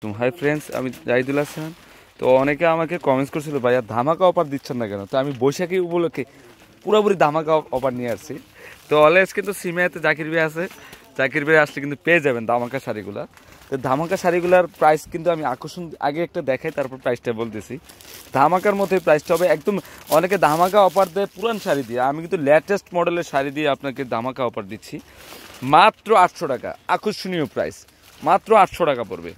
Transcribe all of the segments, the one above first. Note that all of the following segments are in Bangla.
হাই ফ্রেন্ডস, আমি জাহিদুল হাসান। তো অনেকে আমাকে কমেন্টস করছিল, ভাইয়া ধামাকা অফার দিচ্ছেন না কেন? তো আমি বৈশাখী উপলক্ষে পুরোপুরি ধামাকা অফার নিয়ে আসছি। তো অলওয়েজ কিন্তু সিমেতে জাকির ভাই আছে, জাকির ভাই আসলে কিন্তু পেয়ে যাবেন ধামাকা শাড়িগুলো। তো ধামাকা শাড়িগুলোর প্রাইস কিন্তু আমি আকর্ষণ আগে একটা দেখাই, তারপর প্রাইসটা বলতেছি। ধামাকার মধ্যে প্রাইসটা হবে একদম, অনেকে ধামাকা অফার দেয় পুরান শাড়ি দিয়ে, আমি কিন্তু লেটেস্ট মডেলের শাড়ি দিয়ে আপনাকে ধামাকা অফার দিচ্ছি মাত্র 800 টাকা। আকর্ষণীয় প্রাইস, মাত্র 800 টাকা পড়বে।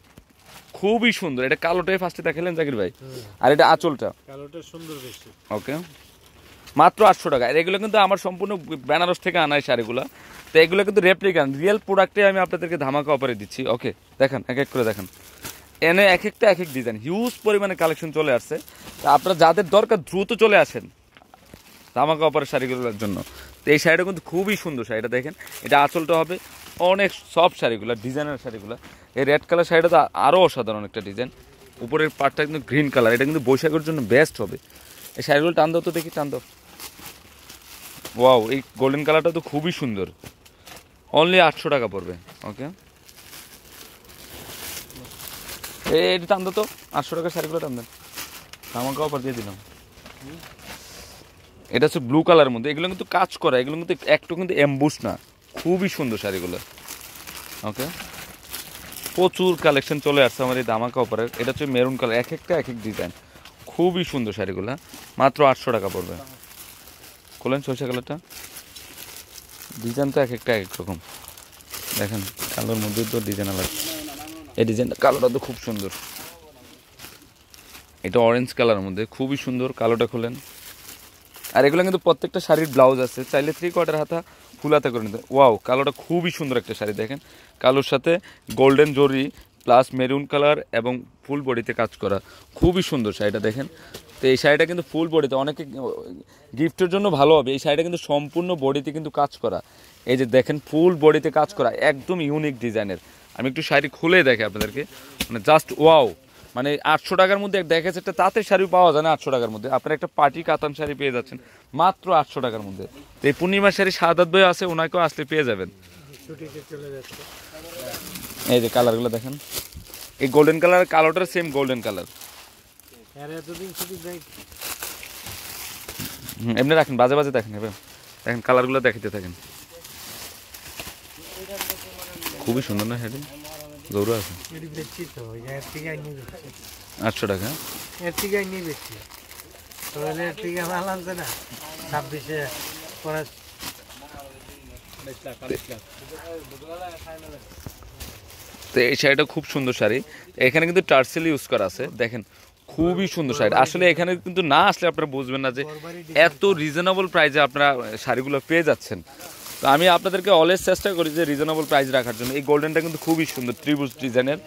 খুবই সুন্দর। এটা কালোটাই ফার্স্টে দেখালেন জাকির ভাই, আর এটা আঁচলটা কালোটা সুন্দর বেশি। ওকে, মাত্র 800 টাকা। আর এগুলো কিন্তু আমার সম্পূর্ণ বেনারস থেকে আনাই শাড়িগুলো। তো এগুলো কিন্তু রেপ্লিকা, রিয়েল প্রোডাক্টে আমি আপনাদেরকে ধামাকা অফারে দিচ্ছি। ওকে, দেখেন এক এক করে দেখেন, এনে এক একটা এক এক ডিজাইন, হিউজ পরিমাণে কালেকশন চলে আসছে। তা আপনারা যাদের দরকার দ্রুত চলে আসেন ধামাকা অফারের শাড়িগুলোর জন্য। তো এই শাড়িটা কিন্তু খুবই সুন্দর শাড়িটা দেখেন, এটা আঁচলটা হবে অনেক সফট শাড়িগুলো, ডিজাইনের শাড়িগুলো। এই রেড কালার শাড়িটা তো আরও অসাধারণ একটা ডিজাইন, উপরের পার্টটা কিন্তু গ্রিন কালার, এটা কিন্তু বৈশাখের জন্য বেস্ট হবে। এই শাড়িগুলো টান দাও তো দেখি, টান দাও। ওয়াও, এই গোল্ডেন কালারটা তো খুবই সুন্দর, অনলি 800 টাকা পড়বে। ওকে, এই টান দাও তো, 800 টাকার শাড়িগুলো টান দেন, আমাকে অফার দিয়ে দিলাম। এটা হচ্ছে ব্লু কালারের মধ্যে, এগুলো কিন্তু কাজ করা, এগুলো কিন্তু একটু কিন্তু এমবুশ না, খুবই সুন্দর শাড়িগুলো। ওকে, প্রচুর কালেকশন চলে আসছে আমার এই ধামাকা অফারের। এটা হচ্ছে মেরুন কালার, এক একটা এক এক ডিজাইন, খুবই সুন্দর শাড়িগুলো, মাত্র 800 টাকা পড়বে। খোলেন সরষে কালারটা, ডিজাইন তো এক একটা এক এক রকম। দেখেন কালোর মধ্যে তো ডিজাইন আলাদা, এই ডিজাইনটা কালোটা তো খুব সুন্দর। এটা অরেঞ্জ কালারের মধ্যে খুবই সুন্দর, কালোটা খোলেন। আর এগুলো কিন্তু প্রত্যেকটা শাড়ির ব্লাউজ আছে, চাইলে 3/4 হাতা ফুল হাতা করে নিতে। ওয়াও, কালোটা খুবই সুন্দর একটা শাড়ি দেখেন, কালোর সাথে গোল্ডেন জরি প্লাস মেরুন কালার এবং ফুল বডিতে কাজ করা, খুবই সুন্দর শাড়িটা দেখেন। তো এই শাড়িটা কিন্তু ফুল বডিতে, অনেকে গিফটের জন্য ভালো হবে। এই শাড়িটা কিন্তু সম্পূর্ণ বডিতে কিন্তু কাজ করা, এই যে দেখেন ফুল বডিতে কাজ করা, একদম ইউনিক ডিজাইনের। আমি একটু শাড়ি খুলে দেখে আপনাদেরকে, মানে জাস্ট ওয়াও। মানে 800 টাকার মধ্যে দেখেছে একটা তাঁতের শাড়ি পাওয়া যায় না 800 টাকার মধ্যে, আপনারা একটা পার্টি কাতান শাড়ি পেয়ে যাচ্ছেন মাত্র 800 টাকার মধ্যে। তো এই পূর্ণিমা শাড়ি সাদাত বই আছে, ওনাকেও আসলে পেয়ে যাবেন। এই যে কালারগুলো দেখেন, এই গোল্ডেন কালার, কালোটার সেম গোল্ডেন কালার। এমনি রাখেন, বাজে বাজে দেখেন, এবার দেখেন কালারগুলো দেখাতে থাকেন, খুবই সুন্দর না শাড়ি, গৌরব আছে। 800 টাকা, এর থেকে নিয়ে বেশি এর থেকে মাল আনছে না 26-এ পরে। তো এই শাড়িটা খুব সুন্দর শাড়ি, এখানে কিন্তু টার্সেল ইউজ করা আছে, দেখেন খুবই সুন্দর শাড়ি। আসলে এখানে কিন্তু না আসলে আপনারা বুঝবেন না যে এত রিজনেবল প্রাইসে আপনারা শাড়িগুলো পেয়ে যাচ্ছেন। তো আমি আপনাদেরকে অলওয়েজ চেষ্টা করি যে রিজনেবল প্রাইস রাখার জন্য। এই গোল্ডেনটা কিন্তু খুবই সুন্দর, ত্রিভুজ ডিজাইনের,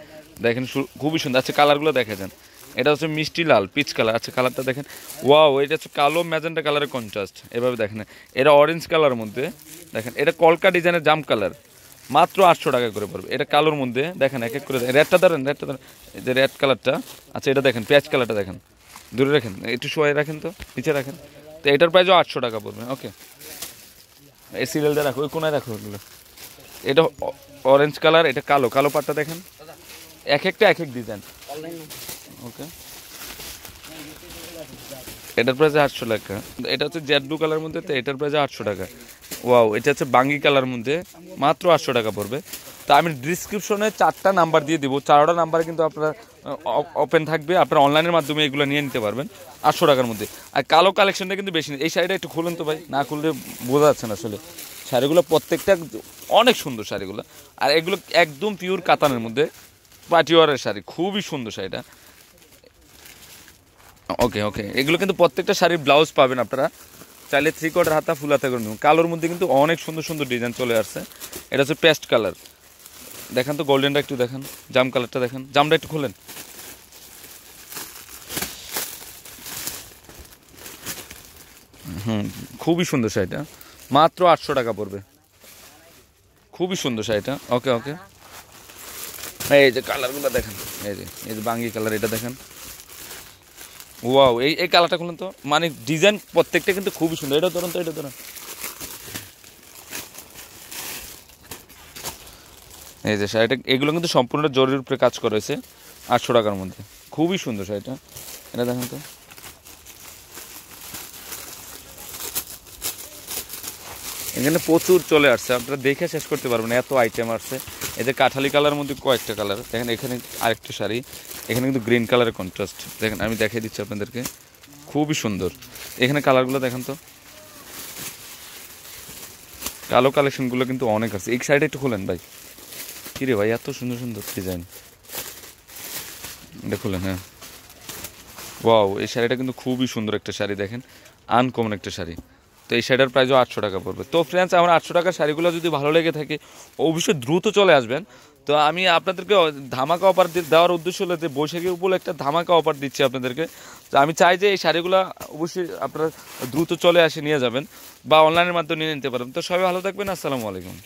দেখেন খুবই সুন্দর। আচ্ছা কালারগুলো দেখে যান, এটা হচ্ছে মিষ্টি লাল পিচ কালার। আচ্ছা কালারটা দেখেন, ওয়াও, এটা হচ্ছে কালো ম্যাজেন্টা কালারের কন্ট্রাস্ট, এভাবে দেখেন। এটা অরেঞ্জ কালারের মধ্যে দেখেন, এটা কলকা ডিজাইনের জাম কালার, মাত্র 800 টাকা করে পড়বে। এটা কালোর মধ্যে দেখেন, এক এক করে রেডটা ধরেন, রেডটা ধরেন, এই যে রেড কালারটা। আচ্ছা এটা দেখেন পেঁয়াজ কালারটা দেখেন, দূরে রাখেন, একটু শোয়াই রাখেন তো, নিচে রাখেন। তো এটার প্রাইসও 800 টাকা পড়বে। ওকে, এই সিরিয়ালটা রাখো, ওই কোনায় রাখো ওগুলো। এটা অরেঞ্জ কালার, এটা কালো, কালো পাটটা দেখেন, এক একটা এক এক ডিজাইন। ওকে, এটার প্রাইস 800 টাকা। এটা হচ্ছে জেড ব্লু কালার মধ্যে, তো এটার প্রাইস 800 টাকা। ওয়াও, এটা হচ্ছে বাঙ্গি কালার মধ্যে, মাত্র 800 টাকা পড়বে। তা আমি ডিসক্রিপশনে 4টা নাম্বার দিয়ে দিব, 4টা নাম্বারে কিন্তু আপনারা ওপেন থাকবে, আপনারা অনলাইনের মাধ্যমে এগুলো নিয়ে নিতে পারবেন 800 টাকার মধ্যে। আর কালো কালেকশনটা কিন্তু বেশি নেই। এই শাড়িটা একটু খুলুন তো ভাই, না খুললে বোঝা যাচ্ছে না আসলে। শাড়িগুলো প্রত্যেকটা অনেক সুন্দর শাড়িগুলো, আর এগুলো একদম পিওর কাতানের মধ্যে, পাটিওয়ারের শাড়ি, খুবই সুন্দর শাড়িটা। ওকে ওকে, এগুলো কিন্তু প্রত্যেকটা শাড়ির ব্লাউজ পাবেন আপনারা, চাইলে 3/4 হাতা ফুল হাতা করে নেবেন। কালোর মধ্যে কিন্তু অনেক সুন্দর সুন্দর ডিজাইন চলে আসছে। এটা হচ্ছে পেস্ট কালার, দেখেন তো গোল্ডেনটা একটু দেখেন, জাম কালারটা দেখেন, জামটা একটু খোলেন। খুবই সুন্দর শাড়িটা, মাত্র 800 টাকা পড়বে, খুবই সুন্দর শাড়িটা। ওকে ওকে, এই যে কালারগুলো দেখেন, এই যে বাঙ্গি কালার, এটা দেখেন, ওয়াও, এই কালারটা খুলেন তো, মানে ডিজাইন প্রত্যেকটা কিন্তু খুবই সুন্দর। এটা ধরুন তো, এটা ধরুন, এই যে শাড়িটা, এগুলো কিন্তু সম্পূর্ণ জরির উপরে কাজ করা হয়েছে, 800 টাকার মধ্যে খুবই সুন্দর শাড়িটা। এটা দেখেন তো, এখানে প্রচুর চলে আসছে, আপনারা দেখে শেষ করতে পারবেন না, এত আইটেম আসছে। এদের কাঠালি কালার মধ্যে কয়েকটা কালার দেখেন। এখানে আরেকটা শাড়ি, এখানে কিন্তু গ্রিন কালারের কন্ট্রাস্ট দেখেন, আমি দেখিয়ে দিচ্ছি আপনাদেরকে, খুবই সুন্দর। এখানে কালারগুলো দেখেন তো, কালো কালেকশনগুলো কিন্তু অনেক আছে। এই শাড়িটা একটু খোলেন ভাই, কী রে ভাই এত সুন্দর সুন্দর ডিজাইন, এটা খোলেন। হ্যাঁ, ওয়াও, এই শাড়িটা কিন্তু খুবই সুন্দর একটা শাড়ি, দেখেন আনকমন একটা শাড়ি। তো এই শাড়িটার প্রাইসও 800 টাকা পড়বে। তো ফ্রেন্ডস, আমার 800 টাকার শাড়িগুলো যদি ভালো লেগে থাকে অবশ্যই দ্রুত চলে আসবেন। তো আমি আপনাদেরকে ধামাকা অফার দেওয়ার উদ্দেশ্য হলো যে বৈশাখী উপলক্ষে একটা ধামাকা অফার দিচ্ছি আপনাদেরকে। তো আমি চাই যে এই শাড়িগুলো অবশ্যই আপনারা দ্রুত চলে আসে নিয়ে যাবেন, বা অনলাইনের মাধ্যমে নিয়ে নিতে পারেন। তো সবাই ভালো থাকবেন, আসসালামু আলাইকুম।